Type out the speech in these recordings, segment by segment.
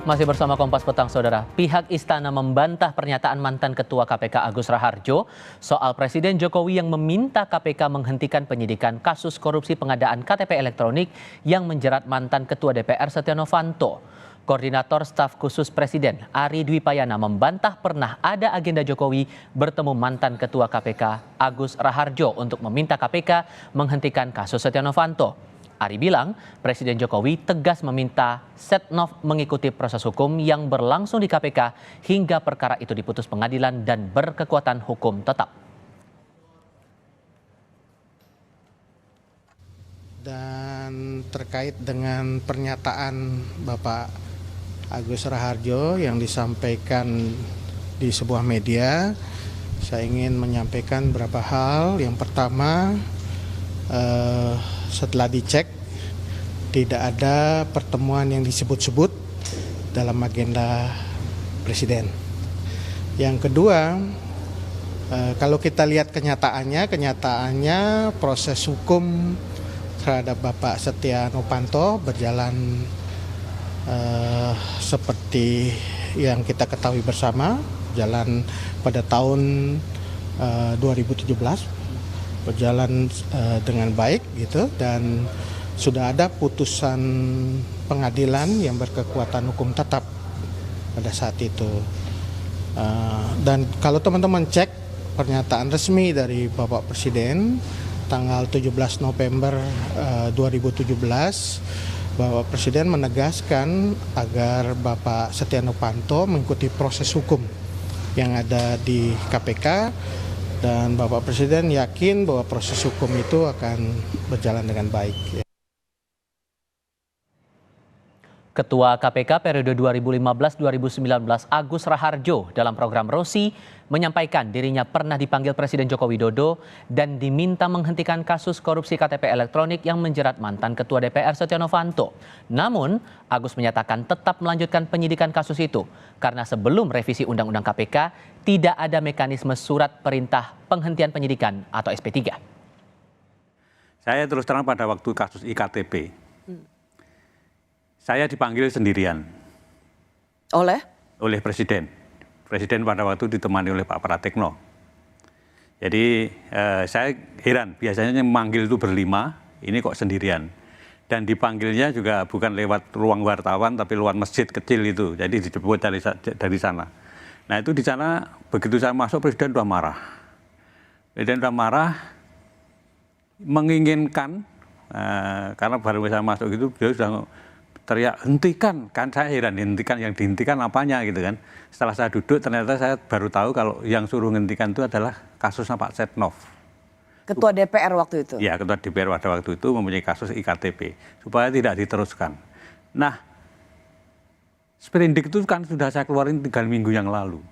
Masih bersama Kompas Petang, Saudara. Pihak Istana membantah pernyataan mantan Ketua KPK Agus Raharjo soal Presiden Jokowi yang meminta KPK menghentikan penyidikan kasus korupsi pengadaan KTP elektronik yang menjerat mantan Ketua DPR Setia Novanto. Koordinator Staf Khusus Presiden Ari Dwi Payana membantah pernah ada agenda Jokowi bertemu mantan Ketua KPK Agus Raharjo untuk meminta KPK menghentikan kasus Setia Novanto. Ari bilang Presiden Jokowi tegas meminta Setnov mengikuti proses hukum yang berlangsung di KPK hingga perkara itu diputus pengadilan dan berkekuatan hukum tetap. Dan terkait dengan pernyataan Bapak Agus Raharjo yang disampaikan di sebuah media, saya ingin menyampaikan beberapa hal. Yang pertama, setelah dicek tidak ada pertemuan yang disebut-sebut dalam agenda Presiden. Yang kedua, kalau kita lihat kenyataannya proses hukum terhadap Bapak Setia Novanto berjalan seperti yang kita ketahui bersama, jalan pada tahun 2017. Berjalan dengan baik gitu, dan sudah ada putusan pengadilan yang berkekuatan hukum tetap pada saat itu. Dan kalau teman-teman cek pernyataan resmi dari Bapak Presiden tanggal 17 November 2017, Bapak Presiden menegaskan agar Bapak Setia Novanto mengikuti proses hukum yang ada di KPK. Dan Bapak Presiden yakin bahwa proses hukum itu akan berjalan dengan baik. Ketua KPK periode 2015-2019 Agus Raharjo dalam program Rosi menyampaikan dirinya pernah dipanggil Presiden Joko Widodo dan diminta menghentikan kasus korupsi KTP elektronik yang menjerat mantan Ketua DPR Setia Novanto. Namun, Agus menyatakan tetap melanjutkan penyidikan kasus itu karena sebelum revisi Undang-Undang KPK tidak ada mekanisme surat perintah penghentian penyidikan atau SP3. Saya terus terang pada waktu kasus iktp. Saya dipanggil sendirian. Oleh Presiden. Presiden pada waktu ditemani oleh Pak Pratikno. Jadi saya heran, biasanya memanggil itu berlima, ini kok sendirian. Dan dipanggilnya juga bukan lewat ruang wartawan, tapi lewat masjid kecil itu. Jadi dijemput dari sana. Nah itu di sana, begitu saya masuk, Presiden sudah marah. Presiden sudah marah, menginginkan, karena baru saya masuk itu, beliau sudah teriak, hentikan, kan saya heran, hentikan, yang dihentikan apanya gitu kan. Setelah saya duduk ternyata saya baru tahu kalau yang suruh hentikan itu adalah kasusnya Pak Setnov. Ketua DPR waktu itu? Ya, Ketua DPR pada waktu itu mempunyai kasus iktp, supaya tidak diteruskan. Nah, sprindik itu kan sudah saya keluarin 3 minggu yang lalu,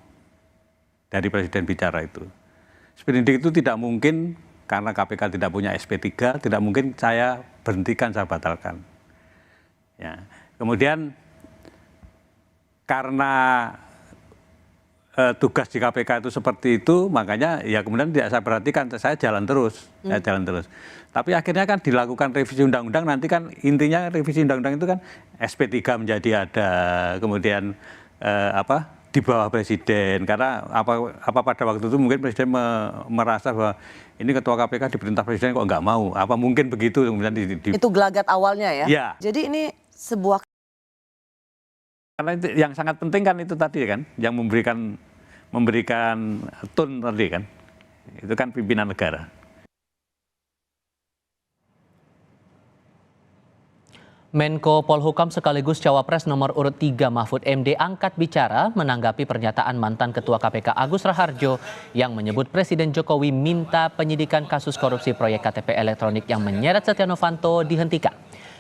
dari Presiden bicara itu. Sprindik itu tidak mungkin, karena KPK tidak punya SP3, tidak mungkin saya berhentikan, saya batalkan. Ya. Kemudian karena tugas di KPK itu seperti itu, makanya ya kemudian tidak saya perhatikan, saya jalan terus, Tapi akhirnya kan dilakukan revisi undang-undang, nanti kan intinya revisi undang-undang itu kan SP3 menjadi ada, kemudian di bawah Presiden, karena apa pada waktu itu mungkin Presiden merasa bahwa ini Ketua KPK diperintah Presiden kok nggak mau, apa mungkin begitu kemudian itu gelagat awalnya ya? Ya. Jadi ini sebuah, karena itu yang sangat penting kan itu tadi kan, yang memberikan tone tadi kan, itu kan pimpinan negara. Menko Polhukam sekaligus Cawapres nomor urut 3 Mahfud MD angkat bicara menanggapi pernyataan mantan Ketua KPK Agus Raharjo yang menyebut Presiden Jokowi minta penyidikan kasus korupsi proyek KTP elektronik yang menyeret Setia Novanto dihentikan.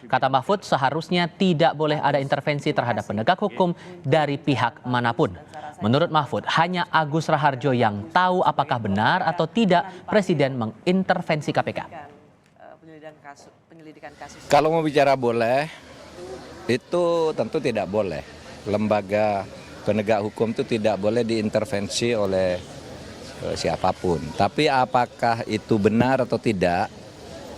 Kata Mahfud, seharusnya tidak boleh ada intervensi terhadap penegak hukum dari pihak manapun. Menurut Mahfud, hanya Agus Raharjo yang tahu apakah benar atau tidak Presiden mengintervensi KPK. Kalau mau bicara boleh, itu tentu tidak boleh. Lembaga penegak hukum itu tidak boleh diintervensi oleh siapapun. Tapi apakah itu benar atau tidak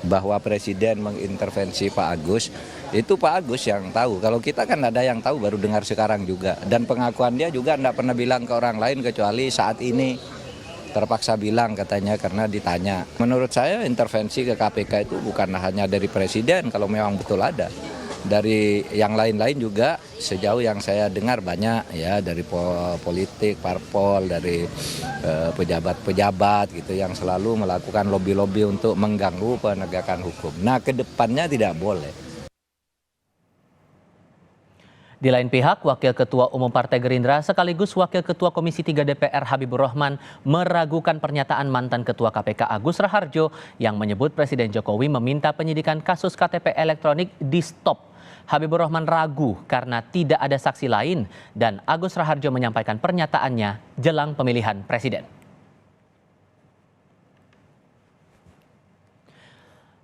bahwa Presiden mengintervensi Pak Agus, Itu Pak Agus yang tahu. Kalau kita kan ada yang tahu baru dengar sekarang juga. Dan pengakuan dia juga tidak pernah bilang ke orang lain kecuali saat ini terpaksa bilang katanya karena ditanya. Menurut saya intervensi ke KPK itu bukan hanya dari Presiden kalau memang betul ada. Dari yang lain-lain juga sejauh yang saya dengar banyak ya dari politik, parpol, dari pejabat-pejabat gitu yang selalu melakukan lobby-lobby untuk mengganggu penegakan hukum. Nah, ke depannya tidak boleh. Di lain pihak, Wakil Ketua Umum Partai Gerindra sekaligus Wakil Ketua Komisi 3 DPR Habibur Rahman meragukan pernyataan mantan Ketua KPK Agus Raharjo yang menyebut Presiden Jokowi meminta penyidikan kasus KTP elektronik di stop. Habibur Rahman ragu karena tidak ada saksi lain dan Agus Raharjo menyampaikan pernyataannya jelang pemilihan presiden.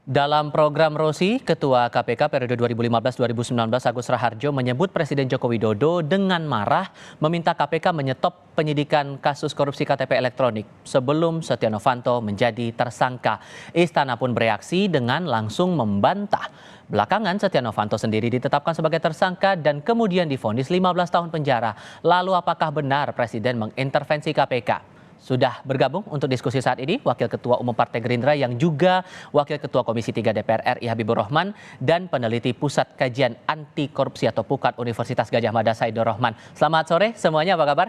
Dalam program Rosi, Ketua KPK periode 2015-2019 Agus Raharjo menyebut Presiden Joko Widodo dengan marah meminta KPK menyetop penyidikan kasus korupsi KTP elektronik sebelum Setia Novanto menjadi tersangka. Istana pun bereaksi dengan langsung membantah. Belakangan Setia Novanto sendiri ditetapkan sebagai tersangka dan kemudian divonis 15 tahun penjara. Lalu apakah benar Presiden mengintervensi KPK? Sudah bergabung untuk diskusi saat ini Wakil Ketua Umum Partai Gerindra yang juga Wakil Ketua Komisi 3 DPR RI Habibur Rahman dan peneliti Pusat Kajian Anti Korupsi atau PUKAD Universitas Gadjah Mada Saidur Rahman. Selamat sore semuanya, apa kabar?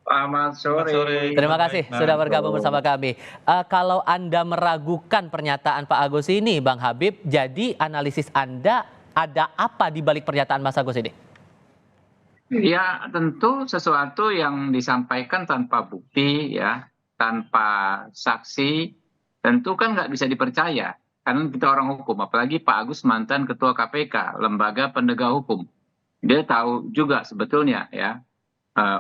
Selamat sore. Terima kasih sudah bergabung bersama kami. Kalau Anda meragukan pernyataan Pak Agus ini, Bang Habib, jadi analisis Anda ada apa di balik pernyataan Mas Agus ini? Ya, tentu sesuatu yang disampaikan tanpa bukti, ya, tanpa saksi, tentu kan nggak bisa dipercaya. Karena kita orang hukum, apalagi Pak Agus mantan Ketua KPK, lembaga penegak hukum. Dia tahu juga sebetulnya, ya,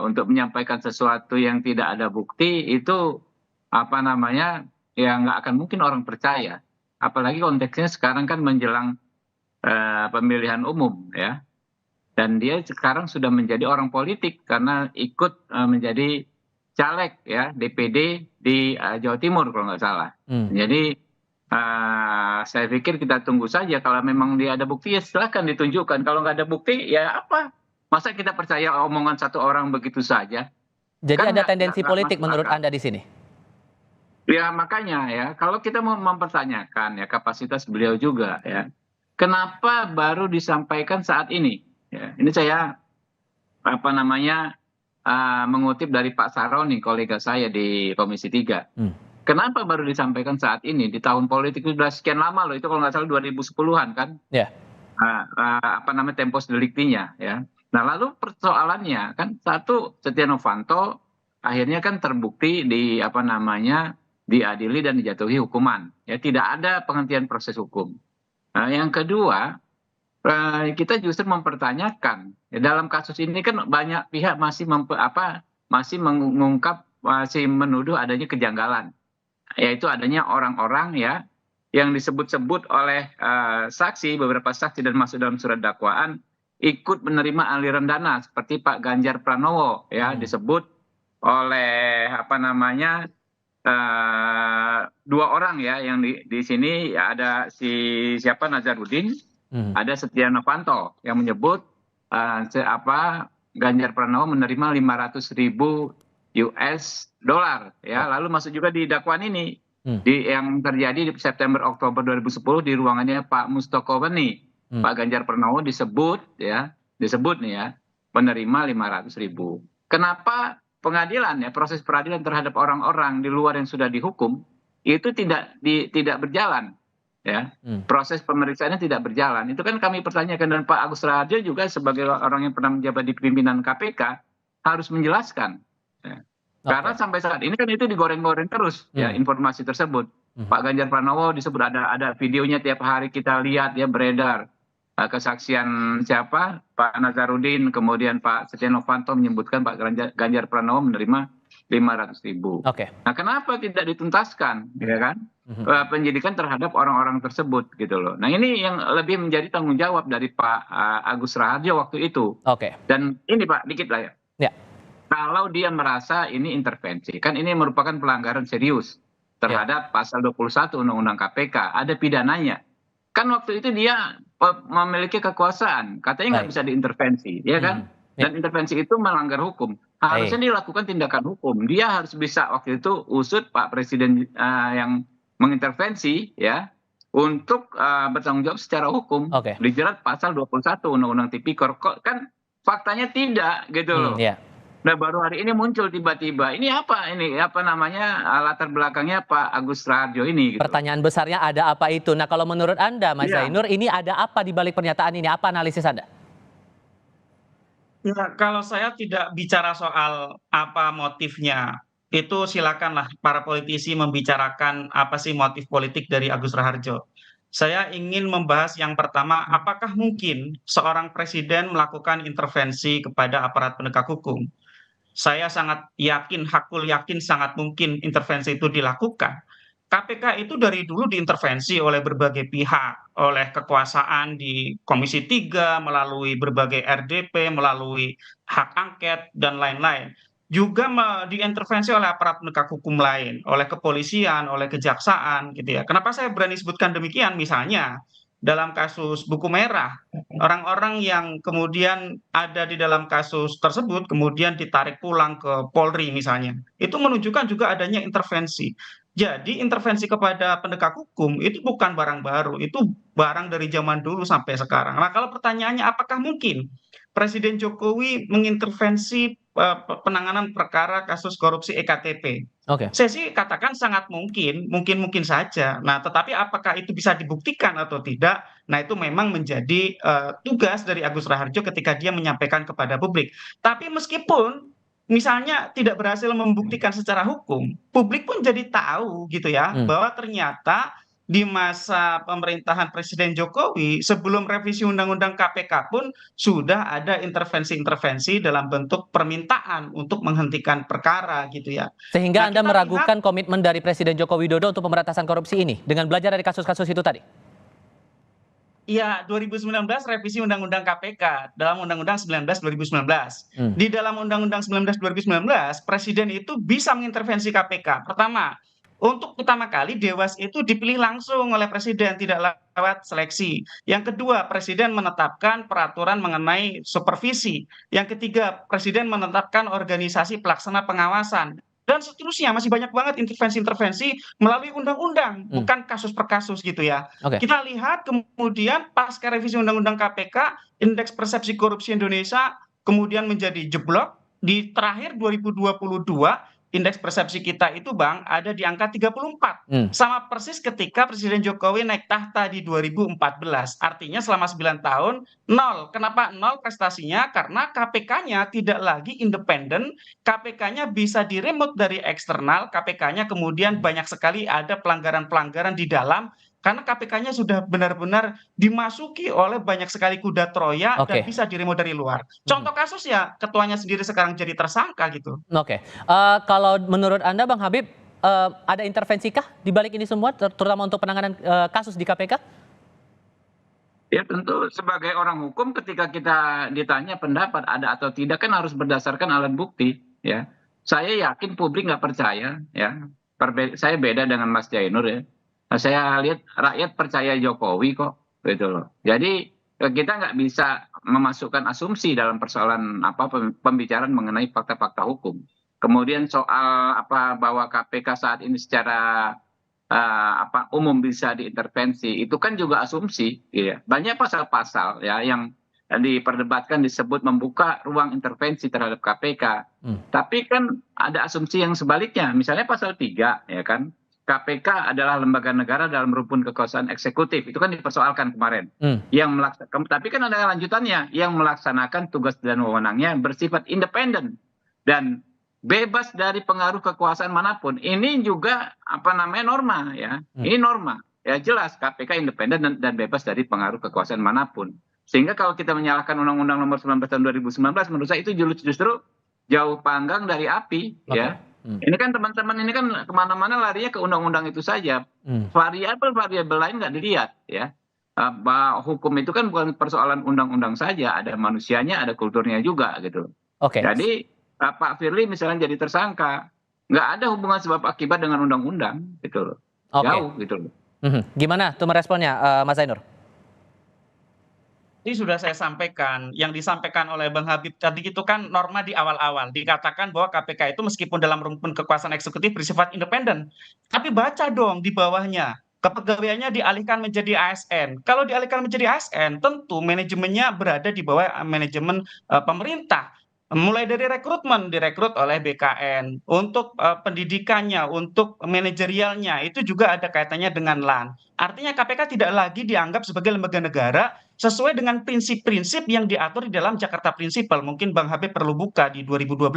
untuk menyampaikan sesuatu yang tidak ada bukti itu apa namanya, ya nggak akan mungkin orang percaya. Apalagi konteksnya sekarang kan menjelang pemilihan umum, ya. Dan dia sekarang sudah menjadi orang politik karena ikut menjadi caleg ya DPD di Jawa Timur kalau nggak salah. Jadi saya pikir kita tunggu saja kalau memang dia ada bukti ya silakan ditunjukkan. Kalau nggak ada bukti ya apa? Masa kita percaya omongan satu orang begitu saja? Jadi Kan ada tendensi politik menurut Anda di sini? Ya makanya ya kalau kita mau mempertanyakan ya kapasitas beliau juga ya. Kenapa baru disampaikan saat ini? Ya, ini saya mengutip dari Pak Saroni, kolega saya di Komisi 3. Kenapa baru disampaikan saat ini di tahun politik itu sudah sekian lama loh, itu kalau nggak salah 2010-an kan? Ya. Yeah. Tempus delictinya ya. Nah lalu persoalannya kan satu Setia Novanto akhirnya kan terbukti diadili dan dijatuhi hukuman. Ya tidak ada penghentian proses hukum. Nah, yang kedua kita justru mempertanyakan ya, dalam kasus ini kan banyak pihak masih mengungkap, masih menuduh adanya kejanggalan, yaitu adanya orang-orang ya yang disebut-sebut oleh beberapa saksi dan masuk dalam surat dakwaan ikut menerima aliran dana seperti Pak Ganjar Pranowo ya disebut oleh dua orang ya yang di sini ya, ada Nazarudin. Ada Setia Novanto yang menyebut Ganjar Pranowo menerima 500.000 US dollar ya. Lalu masuk juga di dakwaan ini yang terjadi di September Oktober 2010 di ruangannya Pak Mustoko Weni. Pak Ganjar Pranowo disebut nih ya menerima 500.000. Kenapa pengadilan ya proses peradilan terhadap orang-orang di luar yang sudah dihukum itu tidak berjalan? Ya, proses pemeriksaannya tidak berjalan. Itu kan kami pertanyakan dan Pak Agus Raharjo juga sebagai orang yang pernah menjabat di pimpinan KPK harus menjelaskan. Ya. Karena sampai saat ini kan itu digoreng-goreng terus ya informasi tersebut. Pak Ganjar Pranowo disebut ada videonya tiap hari kita lihat ya beredar. Kesaksian siapa? Pak Nazarudin, kemudian Pak Setia Novanto menyebutkan Pak Ganjar Pranowo menerima 500.000. Nah, kenapa tidak dituntaskan, ya kan? Penyidikan terhadap orang-orang tersebut gitu loh. Nah, ini yang lebih menjadi tanggung jawab dari Pak Agus Raharjo waktu itu. Dan ini Pak, dikit lah ya. Kalau dia merasa ini intervensi, kan ini merupakan pelanggaran serius terhadap pasal 21 Undang-Undang KPK, ada pidananya. kan waktu itu dia memiliki kekuasaan, katanya nggak Baik. bisa diintervensi, ya kan? Ya. Dan intervensi itu melanggar hukum. Harusnya dia lakukan tindakan hukum. Dia harus bisa waktu itu usut Pak Presiden yang mengintervensi, ya, untuk bertanggung jawab secara hukum. Oke. Dijerat pasal 21 Undang-Undang Tipikor. Kok kan faktanya tidak gitu loh. Ya. Nah, baru hari ini muncul tiba-tiba. Ini apa? Ini apa namanya, latar belakangnya Pak Agus Raharjo ini gitu. Pertanyaan besarnya ada apa itu? Nah, kalau menurut Anda, Mas Iya. Zainur, ini ada apa di balik pernyataan ini? Apa analisis Anda? Ya, kalau saya tidak bicara soal apa motifnya, itu silakanlah para politisi membicarakan apa sih motif politik dari Agus Raharjo. Saya ingin membahas yang pertama, apakah mungkin seorang presiden melakukan intervensi kepada aparat penegak hukum? Saya sangat yakin, hakul yakin sangat mungkin intervensi itu dilakukan. KPK itu dari dulu diintervensi oleh berbagai pihak, oleh kekuasaan di Komisi 3, melalui berbagai RDP, melalui hak angket, dan lain-lain. Juga diintervensi oleh aparat penegak hukum lain, oleh kepolisian, oleh kejaksaan, gitu ya. Kenapa saya berani sebutkan demikian? Misalnya, dalam kasus buku merah, orang-orang yang kemudian ada di dalam kasus tersebut kemudian ditarik pulang ke Polri misalnya, itu menunjukkan juga adanya intervensi. Jadi intervensi kepada penegak hukum itu bukan barang baru, itu barang dari zaman dulu sampai sekarang. Nah, kalau pertanyaannya apakah mungkin Presiden Jokowi mengintervensi penanganan perkara kasus korupsi EKTP? Oke. Saya sih katakan sangat mungkin, mungkin saja. Nah, tetapi apakah itu bisa dibuktikan atau tidak? Nah, itu memang menjadi tugas dari Agus Raharjo ketika dia menyampaikan kepada publik. Tapi meskipun misalnya tidak berhasil membuktikan secara hukum, publik pun jadi tahu gitu ya, bahwa ternyata di masa pemerintahan Presiden Jokowi sebelum revisi Undang-Undang KPK pun sudah ada intervensi-intervensi dalam bentuk permintaan untuk menghentikan perkara gitu ya. Sehingga Nah, Anda kita meragukan komitmen dari Presiden Joko Widodo untuk pemberantasan korupsi ini dengan belajar dari kasus-kasus itu tadi? Iya, 2019 revisi Undang-Undang KPK dalam Undang-Undang 19 2019. Di dalam Undang-Undang 19 2019, Presiden itu bisa mengintervensi KPK. Untuk pertama kali Dewas itu dipilih langsung oleh Presiden, tidak lewat seleksi. Yang kedua, Presiden menetapkan peraturan mengenai supervisi. Yang ketiga, Presiden menetapkan organisasi pelaksana pengawasan. Dan seterusnya, masih banyak banget intervensi-intervensi melalui undang-undang, bukan kasus per kasus gitu ya. Oke. Kita lihat kemudian pasca revisi Undang-Undang KPK, indeks persepsi korupsi Indonesia kemudian menjadi jeblok. Di terakhir 2022, indeks persepsi kita itu Bang ada di angka 34. Sama persis ketika Presiden Jokowi naik tahta di 2014. Artinya selama 9 tahun, 0. Kenapa 0 prestasinya? Karena KPK-nya tidak lagi independen, KPK-nya bisa diremote dari eksternal, KPK-nya kemudian banyak sekali ada pelanggaran-pelanggaran di dalam, karena KPK-nya sudah benar-benar dimasuki oleh banyak sekali kuda Troya dan bisa diremote dari luar. Contoh kasus ya ketuanya sendiri sekarang jadi tersangka gitu. Oke. Kalau menurut Anda Bang Habib, ada intervensikah di balik ini semua, terutama untuk penanganan kasus di KPK? Ya tentu sebagai orang hukum ketika kita ditanya pendapat ada atau tidak kan harus berdasarkan alat bukti ya. Saya yakin publik nggak percaya ya. Saya beda dengan Mas Zainur ya. Nah, saya lihat rakyat percaya Jokowi kok gitu loh. Jadi kita nggak bisa memasukkan asumsi dalam persoalan pembicaraan mengenai fakta-fakta hukum. Kemudian soal bahwa KPK saat ini secara umum bisa diintervensi, itu kan juga asumsi ya. Banyak pasal-pasal ya yang diperdebatkan disebut membuka ruang intervensi terhadap KPK. Tapi kan ada asumsi yang sebaliknya. Misalnya pasal 3 ya kan. KPK adalah lembaga negara dalam rumpun kekuasaan eksekutif. Itu kan dipersoalkan kemarin. Tapi kan ada lanjutannya. Yang melaksanakan tugas dan wewenangnya bersifat independen dan bebas dari pengaruh kekuasaan manapun. Ini juga norma ya. Ini norma. Ya jelas KPK independen dan bebas dari pengaruh kekuasaan manapun. Sehingga kalau kita menyalahkan Undang-Undang Nomor 19 Tahun 2019, menurut saya itu justru jauh panggang dari api ya. Ini kan teman-teman ini kan kemana-mana larinya ke undang-undang itu saja. Variabel lain nggak dilihat ya. Hukum itu kan bukan persoalan undang-undang saja, ada manusianya, ada kulturnya juga gitu. Jadi Pak Firly misalnya jadi tersangka, nggak ada hubungan sebab akibat dengan undang-undang gitu loh. Jauh gitu loh. Gimana tuh meresponnya, Mas Zainur? Ini sudah saya sampaikan, yang disampaikan oleh Bang Habib tadi itu kan norma di awal-awal, dikatakan bahwa KPK itu meskipun dalam rumpun kekuasaan eksekutif bersifat independen, tapi baca dong di bawahnya, kepegawaiannya dialihkan menjadi ASN. Kalau dialihkan menjadi ASN, tentu manajemennya berada di bawah manajemen pemerintah. Mulai dari rekrutmen, direkrut oleh BKN, untuk pendidikannya, untuk manajerialnya, itu juga ada kaitannya dengan LAN. Artinya KPK tidak lagi dianggap sebagai lembaga negara sesuai dengan prinsip-prinsip yang diatur di dalam Jakarta Principle. Mungkin Bang Habib perlu buka di 2012,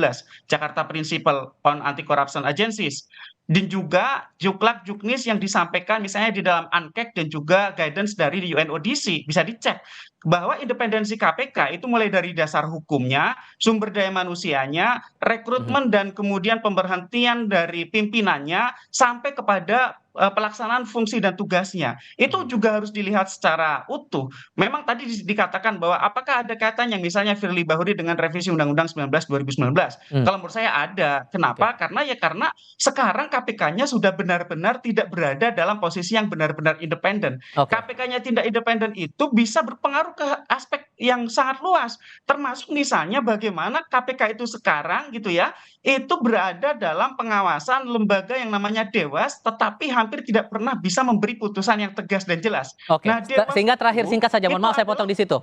Jakarta Principle on Anti-Corruption Agencies. Dan juga juklak juknis yang disampaikan misalnya di dalam ANKEK dan juga guidance dari UNODC, bisa dicek bahwa independensi KPK itu mulai dari dasar hukumnya, sumber daya manusianya, rekrutmen dan kemudian pemberhentian dari pimpinannya sampai kepada pelaksanaan fungsi dan tugasnya. Itu juga harus dilihat secara utuh. Memang tadi dikatakan bahwa apakah ada kaitannya misalnya Firly Bahuri dengan revisi Undang-Undang 19 2019? Kalau menurut saya ada. Kenapa? Karena sekarang KPK-nya sudah benar-benar tidak berada dalam posisi yang benar-benar independen. KPK-nya tidak independen itu bisa berpengaruh ke aspek yang sangat luas, termasuk misalnya bagaimana KPK itu sekarang gitu ya, itu berada dalam pengawasan lembaga yang namanya Dewas, tetapi hampir tidak pernah bisa memberi putusan yang tegas dan jelas. Oke, Nah, sehingga terakhir singkat saja, mohon maaf saya adalah, potong di situ.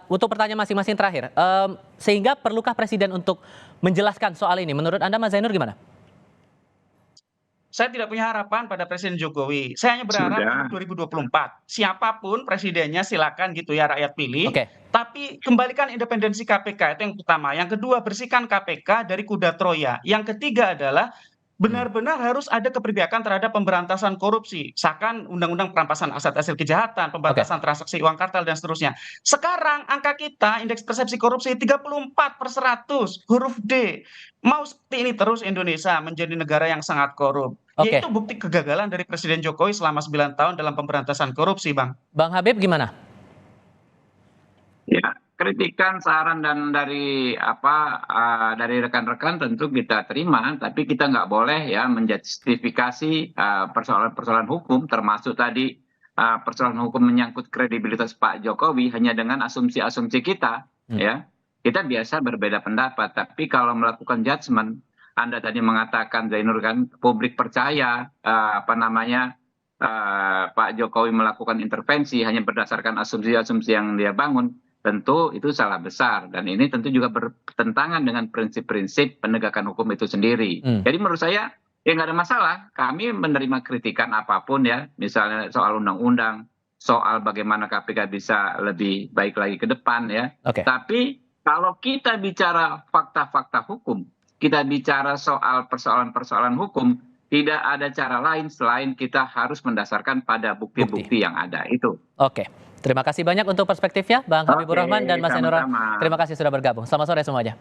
Untuk pertanyaan masing-masing terakhir, sehingga perlukah Presiden untuk menjelaskan soal ini? Menurut Anda, Mas Zainur gimana? saya tidak punya harapan pada Presiden Jokowi. Saya hanya berharap untuk 2024. Siapapun presidennya silakan gitu ya rakyat pilih. Tapi kembalikan independensi KPK itu yang pertama. Yang kedua, bersihkan KPK dari kuda Troya. Yang ketiga adalah benar-benar harus ada keberpihakan terhadap pemberantasan korupsi. Misalkan Undang-Undang Perampasan Aset Hasil Kejahatan, pembatasan transaksi uang kartel dan seterusnya. Sekarang angka kita indeks persepsi korupsi 34/100 huruf D. Mau seperti ini terus Indonesia menjadi negara yang sangat korup. Itu bukti kegagalan dari Presiden Jokowi selama 9 tahun dalam pemberantasan korupsi, Bang. Bang Habib gimana? Ya, kritikan, saran dan dari dari rekan-rekan tentu kita terima, tapi kita nggak boleh ya menjustifikasi persoalan-persoalan hukum, termasuk tadi persoalan hukum menyangkut kredibilitas Pak Jokowi hanya dengan asumsi-asumsi kita, ya. Kita biasa berbeda pendapat, tapi kalau melakukan judgement, Anda tadi mengatakan Zainur kan publik percaya Pak Jokowi melakukan intervensi hanya berdasarkan asumsi-asumsi yang dia bangun. Tentu itu salah besar dan ini tentu juga bertentangan dengan prinsip-prinsip penegakan hukum itu sendiri. Jadi menurut saya ya nggak ada masalah. Kami menerima kritikan apapun ya, misalnya soal undang-undang, soal bagaimana KPK bisa lebih baik lagi ke depan ya. Tapi kalau kita bicara fakta-fakta hukum, kita bicara soal persoalan-persoalan hukum, tidak ada cara lain selain kita harus mendasarkan pada bukti-bukti yang ada itu. Terima kasih banyak untuk perspektifnya, Bang Habibur Rahman dan Mas Zainur. Terima kasih sudah bergabung. Selamat sore semuanya.